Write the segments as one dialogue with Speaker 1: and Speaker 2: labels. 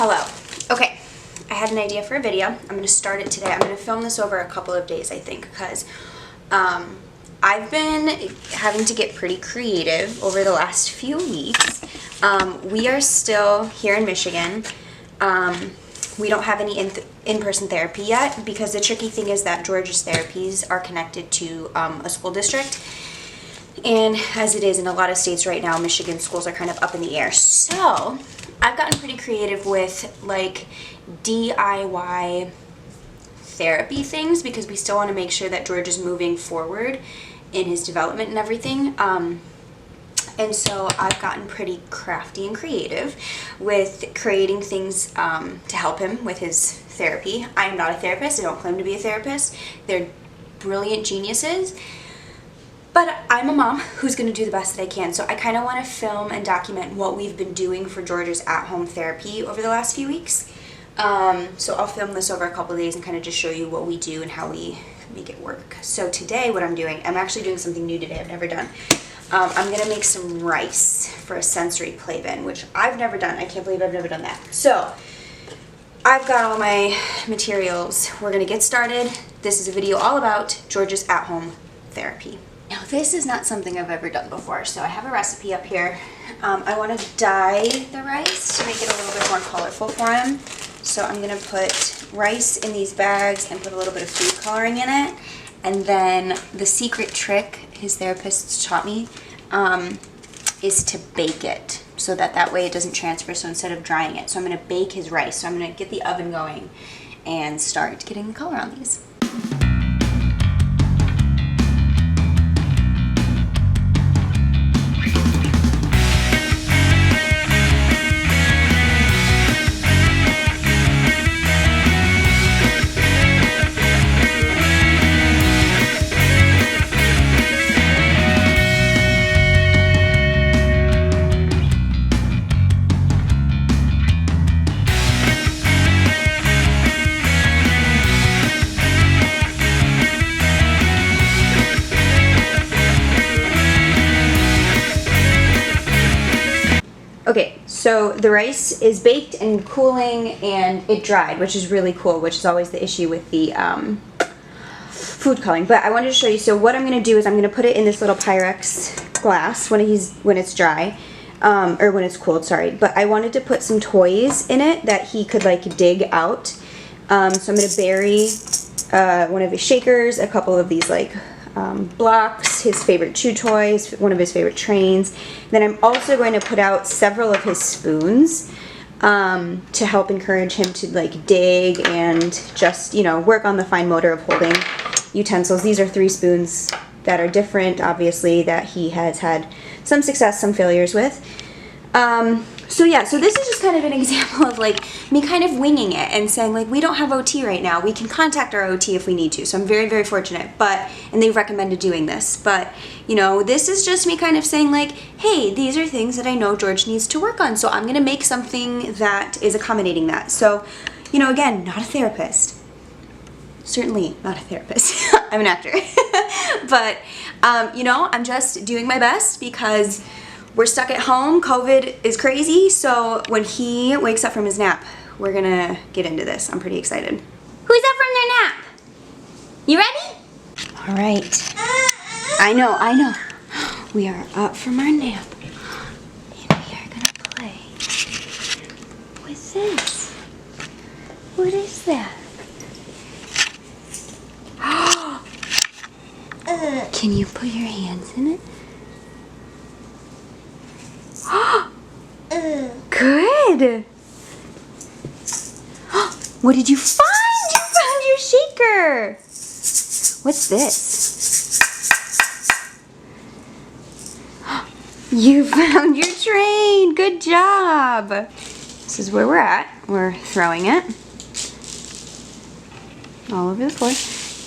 Speaker 1: Hello. Okay, I had an idea for a video. I'm going to start it today. I'm going to film this over a couple of days, I think, because I've been having to get pretty creative over the last few weeks. We are still here in Michigan. We don't have any in-person therapy yet because the tricky thing is that George's therapies are connected to a school district. And as it is in a lot of states right now, Michigan schools are kind of up in the air. So I've gotten pretty creative with like DIY therapy things because we still want to make sure that George is moving forward in his development and everything. And so I've gotten pretty crafty and creative with creating things to help him with his therapy. I am not a therapist. I don't claim to be a therapist. They're brilliant geniuses. But I'm a mom who's going to do the best that I can. So I kind of want to film and document what we've been doing for George's at-home therapy over the last few weeks. So I'll film this over a couple of days and kind of just show you what we do and how we make it work. So today what I'm doing, I'm actually doing something new today I've never done. I'm going to make some rice for a sensory play bin, which I've never done. I can't believe I've never done that. So I've got all my materials. We're going to get started. This is a video all about George's at-home therapy. Now this is not something I've ever done before, so I have a recipe up here. I want to dye the rice to make it a little bit more colorful for him. So I'm going to put rice in these bags and put a little bit of food coloring in it. And then the secret trick his therapist taught me is to bake it so that way it doesn't transfer, so instead of drying it. So I'm going to bake his rice. So I'm going to get the oven going and start getting the color on these. Okay, so the rice is baked and cooling and it dried, which is really cool, which is always the issue with the food coloring. But I wanted to show you, so what I'm going to do is I'm going to put it in this little Pyrex glass when it's dry, or when it's cooled, sorry. But I wanted to put some toys in it that he could like dig out. So I'm going to bury one of his shakers, a couple of these like blocks, his favorite chew toys, one of his favorite trains. Then I'm also going to put out several of his spoons to help encourage him to like dig and just, you know, work on the fine motor of holding utensils. These are 3 spoons that are different, obviously, that he has had some success, some failures with. So yeah, so this is just kind of an example of like me kind of winging it and saying like, we don't have OT right now. We can contact our OT if we need to. So I'm very, very fortunate, and they've recommended doing this. But, you know, this is just me kind of saying like, hey, these are things that I know George needs to work on. So I'm going to make something that is accommodating that. So, you know, again, not a therapist. Certainly not a therapist. I'm an actor. But, you know, I'm just doing my best because we're stuck at home. COVID is crazy. So when he wakes up from his nap, we're gonna get into this. I'm pretty excited. Who's up from their nap? You ready? All right. I know. We are up from our nap. And we are gonna play with this. What is that? Can you put your hands in it? Good. What did you find? You found your shaker. What's this? You found your train. Good job. This is where we're at. We're throwing it all over the floor.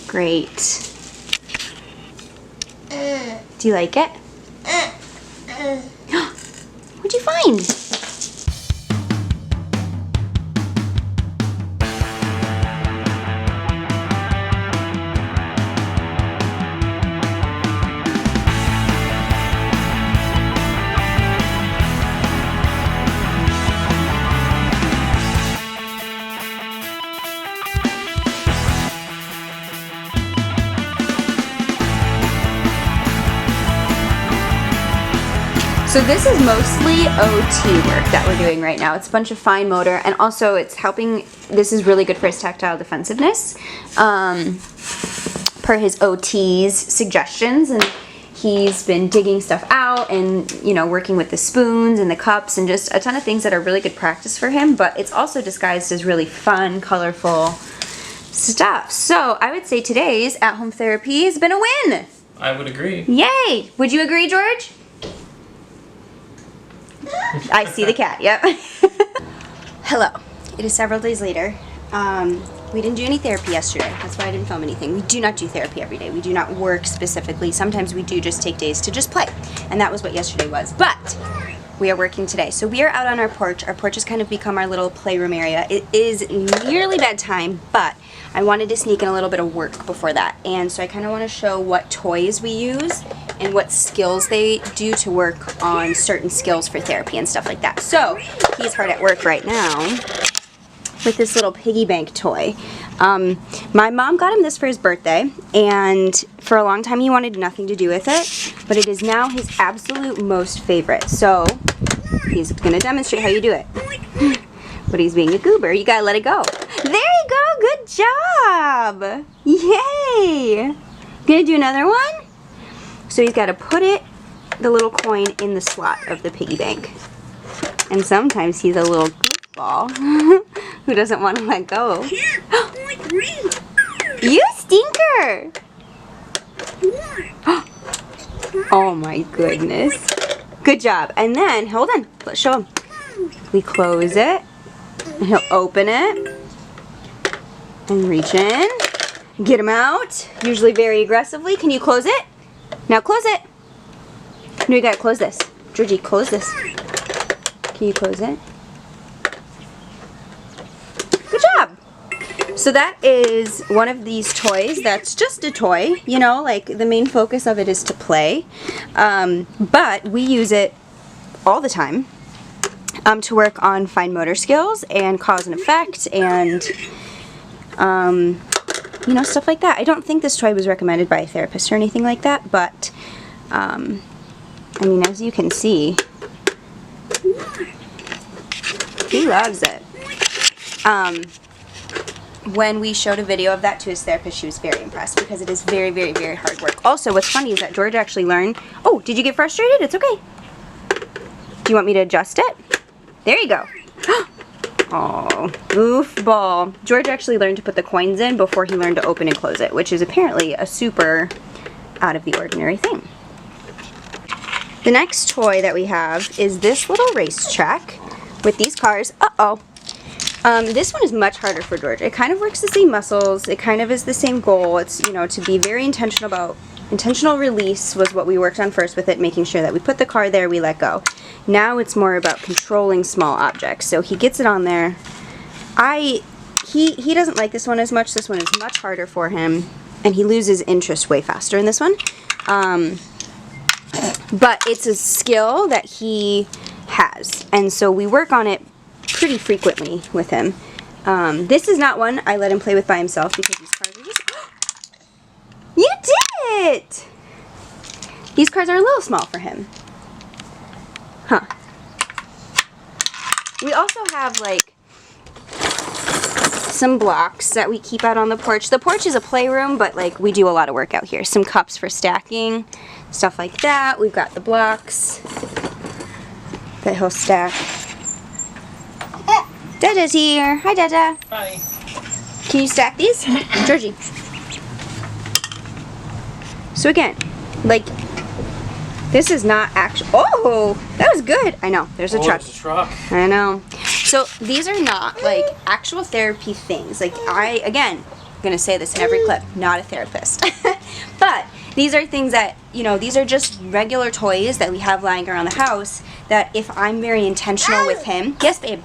Speaker 1: Great. Do you like it? What'd you find? So this is mostly OT work that we're doing right now. It's a bunch of fine motor, and also it's helping, this is really good for his tactile defensiveness, per his OT's suggestions, and he's been digging stuff out and, you know, working with the spoons and the cups and just a ton of things that are really good practice for him, but it's also disguised as really fun, colorful stuff. So I would say today's at-home therapy has been a win.
Speaker 2: I would agree.
Speaker 1: Yay! Would you agree, George? I see the cat, yep. Hello. It is several days later. We didn't do any therapy yesterday. That's why I didn't film anything. We do not do therapy every day. We do not work specifically. Sometimes we do just take days to just play. And that was what yesterday was. But we are working today. So we are out on our porch. Our porch has kind of become our little playroom area. It is nearly bedtime, but I wanted to sneak in a little bit of work before that. And so I kind of want to show what toys we use and what skills they do to work on certain skills for therapy and stuff like that. So he's hard at work right now with this little piggy bank toy. My mom got him this for his birthday, and for a long time he wanted nothing to do with it, but it is now his absolute most favorite. So he's gonna demonstrate how you do it. But he's being a goober. You gotta let it go. There you go, good job! Yay! Gonna do another one? So he's gotta put the little coin in the slot of the piggy bank. And sometimes he's a little goofball who doesn't want to let go. You stinker! Oh my goodness. Good job. And then, hold on, let's show him. We close it, and he'll open it, and reach in, get him out, usually very aggressively. Can you close it? Now close it. No, you gotta close this. Georgie, close this. Can you close it? Good job. So that is one of these toys that's just a toy, you know, like the main focus of it is to play. But we use it all the time to work on fine motor skills and cause and effect and, you know, stuff like that. I don't think this toy was recommended by a therapist or anything like that, but, I mean, as you can see, he loves it. When we showed a video of that to his therapist, she was very impressed because it is very, very, very hard work. Also, what's funny is that George actually learned... Oh, did you get frustrated? It's okay. Do you want me to adjust it? There you go. Oh, goofball. George actually learned to put the coins in before he learned to open and close it, which is apparently a super out of the ordinary thing. The next toy that we have is this little racetrack with these cars. Uh-oh. This one is much harder for George. It kind of works the same muscles. It kind of is the same goal. It's, you know, to be very intentional about... Intentional release was what we worked on first with it, making sure that we put the car there, we let go. Now it's more about controlling small objects. So he gets it on there. He doesn't like this one as much. This one is much harder for him. And he loses interest way faster in this one. But it's a skill that he has. And so we work on it pretty frequently with him. This is not one I let him play with by himself because these cars are just... You did it! These cars are a little small for him. Huh. We also have, like, some blocks that we keep out on the porch. The porch is a playroom, but, like, we do a lot of work out here. Some cups for stacking, stuff like that. We've got the blocks that he'll stack. Dada's here. Hi, Dada.
Speaker 2: Hi.
Speaker 1: Can you stack these? Georgie. So again, like, this is not actual. Oh, that was good. I know. There's a truck.
Speaker 2: There's a truck.
Speaker 1: I know. So these are not like actual therapy things. Like again, I'm gonna say this in every clip. Not a therapist, but these are things that, you know, these are just regular toys that we have lying around the house. That if I'm very intentional with him. Yes, babe.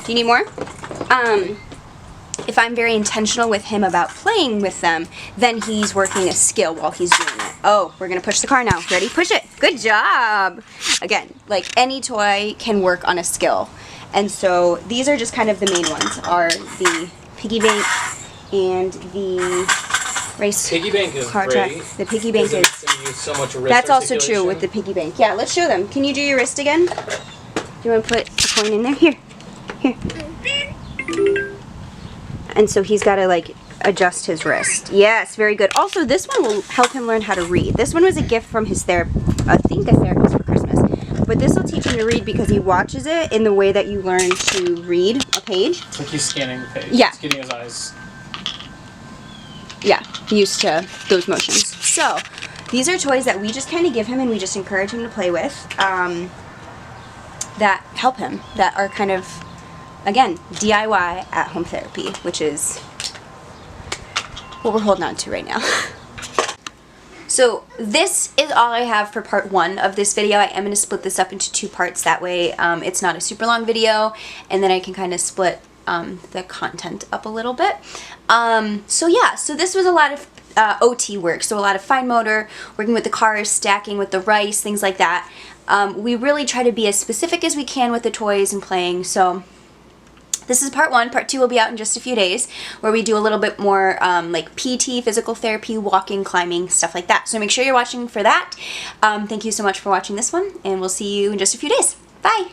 Speaker 1: Do you need more? If I'm very intentional with him about playing with them, then he's working a skill while he's doing it. Oh, we're going to push the car now. Ready? Push it. Good job. Again, like any toy can work on a skill. And so these are just kind of the main ones, are the piggy bank and the race
Speaker 2: Piggy bank is
Speaker 1: car
Speaker 2: great.
Speaker 1: track. The piggy bank is
Speaker 2: use so much wrist
Speaker 1: That's also
Speaker 2: articulation.
Speaker 1: true with the piggy bank. Yeah, let's show them. Can you do your wrist again? Do you want to put a coin in there? Here. And so he's got to like adjust his wrist. Yes, very good. Also, this one will help him learn how to read. This one was a gift from his therapist for Christmas. But this will teach him to read because he watches it in the way that you learn to read a page.
Speaker 2: It's like he's scanning the page.
Speaker 1: Yeah.
Speaker 2: He's getting his eyes.
Speaker 1: Yeah, used to those motions. So, these are toys that we just kind of give him and we just encourage him to play with that help him, that are kind of, again, DIY at-home therapy, which is what we're holding on to right now. So this is all I have for part 1 of this video. I am going to split this up into 2 parts. That way it's not a super long video, and then I can kind of split the content up a little bit. So yeah, so this was a lot of OT work, so a lot of fine motor, working with the cars, stacking with the rice, things like that. We really try to be as specific as we can with the toys and playing, so this is part 1. Part 2 will be out in just a few days, where we do a little bit more like PT, physical therapy, walking, climbing, stuff like that. So make sure you're watching for that. Thank you so much for watching this one, and we'll see you in just a few days. Bye!